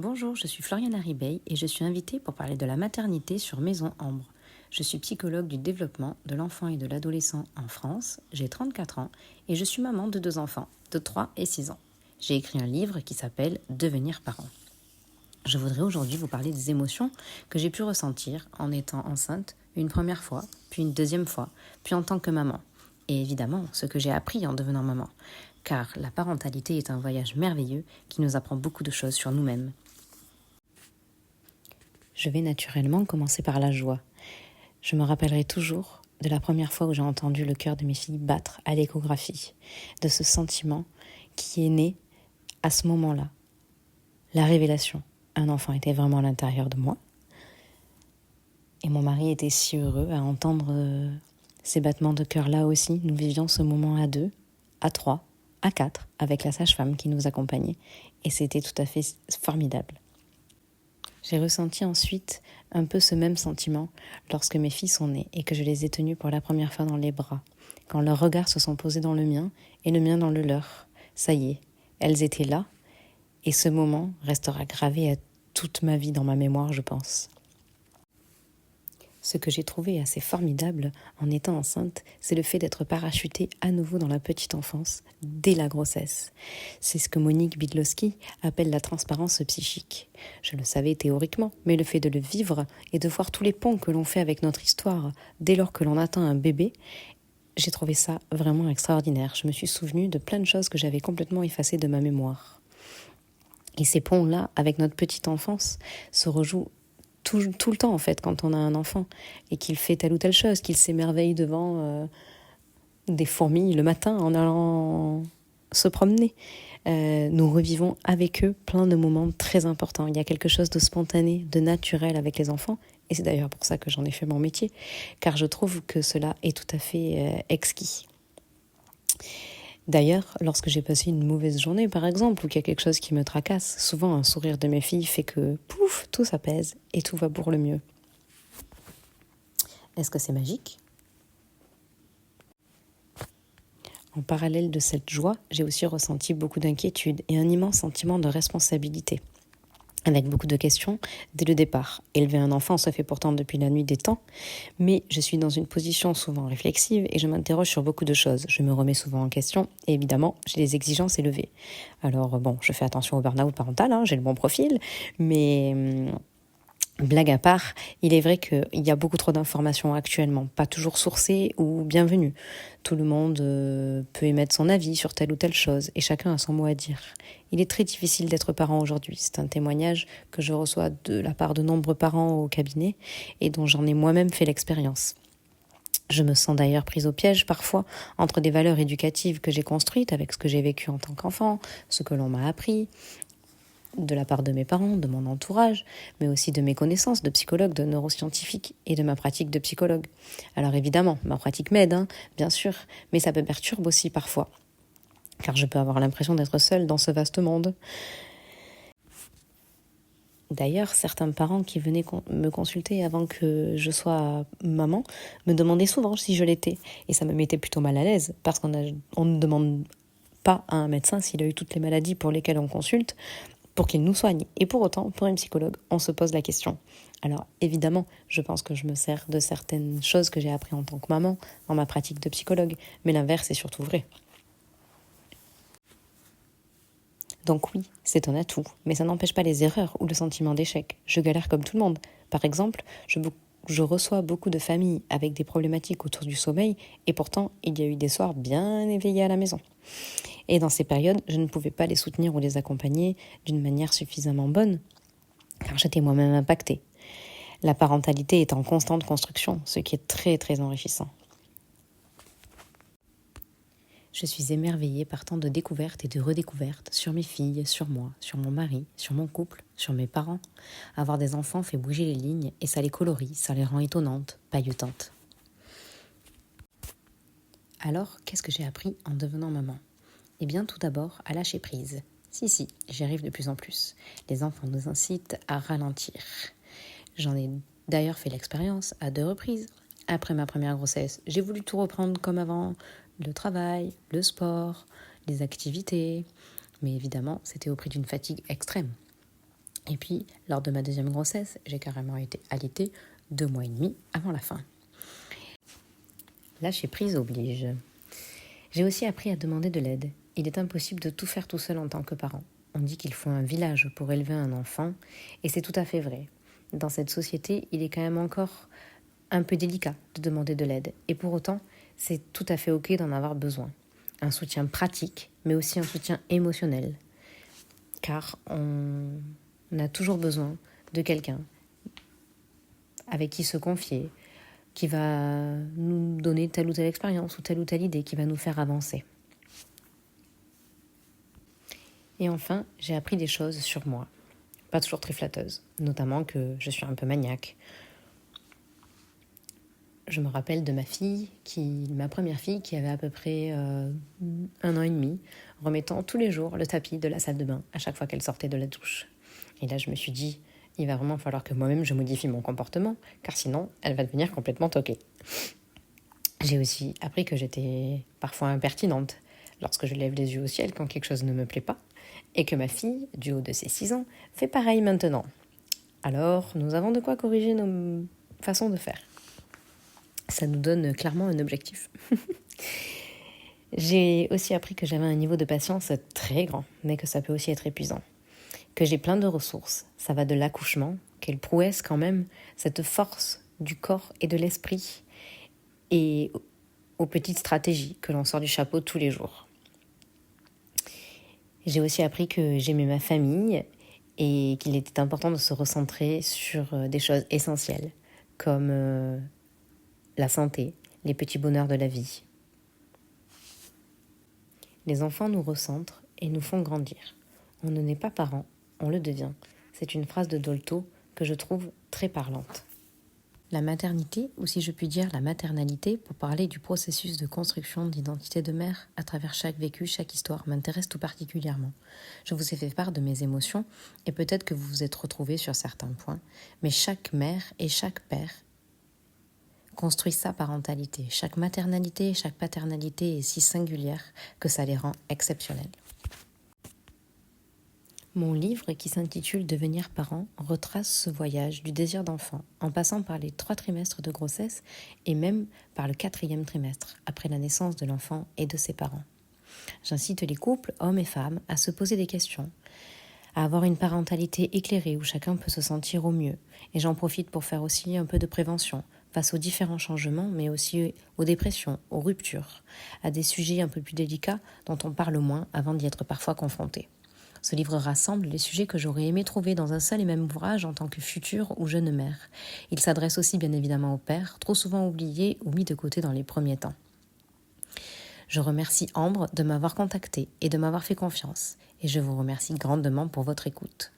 Bonjour, je suis Floriana Ribeil et je suis invitée pour parler de la maternité sur Maison Ambre. Je suis psychologue du développement de l'enfant et de l'adolescent en France, j'ai 34 ans et je suis maman de 2 enfants, de 3 et 6 ans. J'ai écrit un livre qui s'appelle « Devenir parent ». Je voudrais aujourd'hui vous parler des émotions que j'ai pu ressentir en étant enceinte une première fois, puis une deuxième fois, puis en tant que maman. Et évidemment, ce que j'ai appris en devenant maman. Car la parentalité est un voyage merveilleux qui nous apprend beaucoup de choses sur nous-mêmes. Je vais naturellement commencer par la joie. Je me rappellerai toujours de la première fois où j'ai entendu le cœur de mes filles battre à l'échographie, de ce sentiment qui est né à ce moment-là. La révélation, un enfant était vraiment à l'intérieur de moi. Et mon mari était si heureux à entendre ces battements de cœur là aussi. Nous vivions ce moment à 2, à 3, à 4, avec la sage-femme qui nous accompagnait. Et c'était tout à fait formidable. J'ai ressenti ensuite un peu ce même sentiment lorsque mes filles sont nées et que je les ai tenues pour la première fois dans les bras, quand leurs regards se sont posés dans le mien et le mien dans le leur. Ça y est, elles étaient là et ce moment restera gravé à toute ma vie dans ma mémoire, je pense. Ce que j'ai trouvé assez formidable en étant enceinte, c'est le fait d'être parachutée à nouveau dans la petite enfance, dès la grossesse. C'est ce que Monique Bydlowski appelle la transparence psychique. Je le savais théoriquement, mais le fait de le vivre et de voir tous les ponts que l'on fait avec notre histoire dès lors que l'on atteint un bébé, j'ai trouvé ça vraiment extraordinaire. Je me suis souvenue de plein de choses que j'avais complètement effacées de ma mémoire. Et ces ponts-là, avec notre petite enfance, se rejouent tout le temps en fait quand on a un enfant et qu'il fait telle ou telle chose, qu'il s'émerveille devant des fourmis le matin en allant se promener. Nous revivons avec eux plein de moments très importants. Il y a quelque chose de spontané, de naturel avec les enfants et c'est d'ailleurs pour ça que j'en ai fait mon métier, car je trouve que cela est tout à fait exquis. D'ailleurs, lorsque j'ai passé une mauvaise journée, par exemple, ou qu'il y a quelque chose qui me tracasse, souvent un sourire de mes filles fait que, pouf, tout s'apaise et tout va pour le mieux. Est-ce que c'est magique ? En parallèle de cette joie, j'ai aussi ressenti beaucoup d'inquiétude et un immense sentiment de responsabilité. Avec beaucoup de questions dès le départ. Élever un enfant se fait pourtant depuis la nuit des temps, mais je suis dans une position souvent réflexive et je m'interroge sur beaucoup de choses. Je me remets souvent en question et évidemment, j'ai des exigences élevées. Alors bon, je fais attention au burn-out parental, j'ai le bon profil, mais blague à part, il est vrai qu'il y a beaucoup trop d'informations actuellement, pas toujours sourcées ou bienvenues. Tout le monde peut émettre son avis sur telle ou telle chose et chacun a son mot à dire. Il est très difficile d'être parent aujourd'hui. C'est un témoignage que je reçois de la part de nombreux parents au cabinet et dont j'en ai moi-même fait l'expérience. Je me sens d'ailleurs prise au piège parfois entre des valeurs éducatives que j'ai construites avec ce que j'ai vécu en tant qu'enfant, ce que l'on m'a appris, de la part de mes parents, de mon entourage, mais aussi de mes connaissances de psychologue, de neuroscientifique et de ma pratique de psychologue. Alors évidemment, ma pratique m'aide, bien sûr, mais ça me perturbe aussi parfois, car je peux avoir l'impression d'être seule dans ce vaste monde. D'ailleurs, certains parents qui venaient me consulter avant que je sois maman me demandaient souvent si je l'étais, et ça me mettait plutôt mal à l'aise, parce qu'on ne demande pas à un médecin s'il a eu toutes les maladies pour lesquelles on consulte, pour qu'il nous soigne. Et pour autant, pour un psychologue, on se pose la question. Alors évidemment, je pense que je me sers de certaines choses que j'ai apprises en tant que maman dans ma pratique de psychologue, mais l'inverse est surtout vrai. Donc oui, c'est un atout, mais ça n'empêche pas les erreurs ou le sentiment d'échec. Je galère comme tout le monde. Par exemple, je reçois beaucoup de familles avec des problématiques autour du sommeil, et pourtant, il y a eu des soirs bien éveillés à la maison. Et dans ces périodes, je ne pouvais pas les soutenir ou les accompagner d'une manière suffisamment bonne, car j'étais moi-même impactée. La parentalité est en constante construction, ce qui est très très enrichissant. Je suis émerveillée par tant de découvertes et de redécouvertes sur mes filles, sur moi, sur mon mari, sur mon couple, sur mes parents. Avoir des enfants fait bouger les lignes et ça les colorie, ça les rend étonnantes, pailletantes. Alors, qu'est-ce que j'ai appris en devenant maman ? Eh bien, tout d'abord, à lâcher prise. Si, j'y arrive de plus en plus. Les enfants nous incitent à ralentir. J'en ai d'ailleurs fait l'expérience à 2 reprises. Après ma première grossesse, j'ai voulu tout reprendre comme avant, le travail, le sport, les activités. Mais évidemment, c'était au prix d'une fatigue extrême. Et puis, lors de ma deuxième grossesse, j'ai carrément été allaitée 2 mois et demi avant la fin. Lâcher prise oblige. J'ai aussi appris à demander de l'aide. Il est impossible de tout faire tout seul en tant que parent. On dit qu'il faut un village pour élever un enfant, et c'est tout à fait vrai. Dans cette société, il est quand même encore un peu délicat de demander de l'aide, et pour autant, c'est tout à fait ok d'en avoir besoin. Un soutien pratique, mais aussi un soutien émotionnel, car on a toujours besoin de quelqu'un avec qui se confier, qui va nous donner telle ou telle expérience ou telle idée, qui va nous faire avancer. Et enfin, j'ai appris des choses sur moi, pas toujours très flatteuses, notamment que je suis un peu maniaque. Je me rappelle de ma première fille qui avait à peu près 1 an et demi, remettant tous les jours le tapis de la salle de bain à chaque fois qu'elle sortait de la douche. Et là, je me suis dit, il va vraiment falloir que moi-même je modifie mon comportement, car sinon, elle va devenir complètement toquée. J'ai aussi appris que j'étais parfois impertinente lorsque je lève les yeux au ciel quand quelque chose ne me plaît pas, et que ma fille, du haut de ses 6 ans, fait pareil maintenant. Alors, nous avons de quoi corriger nos façons de faire. Ça nous donne clairement un objectif. J'ai aussi appris que j'avais un niveau de patience très grand, mais que ça peut aussi être épuisant. Que j'ai plein de ressources. Ça va de l'accouchement, quelle prouesse quand même, cette force du corps et de l'esprit, et aux petites stratégies que l'on sort du chapeau tous les jours. J'ai aussi appris que j'aimais ma famille et qu'il était important de se recentrer sur des choses essentielles, comme la santé, les petits bonheurs de la vie. Les enfants nous recentrent et nous font grandir. On ne naît pas parent, on le devient. C'est une phrase de Dolto que je trouve très parlante. La maternité, ou si je puis dire la maternalité, pour parler du processus de construction d'identité de mère à travers chaque vécu, chaque histoire, m'intéresse tout particulièrement. Je vous ai fait part de mes émotions et peut-être que vous vous êtes retrouvés sur certains points, mais chaque mère et chaque père construit sa parentalité. Chaque maternalité et chaque paternalité est si singulière que ça les rend exceptionnelles. Mon livre, qui s'intitule « Devenir parent », retrace ce voyage du désir d'enfant, en passant par les 3 trimestres de grossesse et même par le 4e trimestre, après la naissance de l'enfant et de ses parents. J'incite les couples, hommes et femmes, à se poser des questions, à avoir une parentalité éclairée où chacun peut se sentir au mieux. Et j'en profite pour faire aussi un peu de prévention face aux différents changements, mais aussi aux dépressions, aux ruptures, à des sujets un peu plus délicats dont on parle moins avant d'y être parfois confronté. Ce livre rassemble les sujets que j'aurais aimé trouver dans un seul et même ouvrage en tant que future ou jeune mère. Il s'adresse aussi bien évidemment aux pères, trop souvent oubliés ou mis de côté dans les premiers temps. Je remercie Ambre de m'avoir contactée et de m'avoir fait confiance. Et je vous remercie grandement pour votre écoute.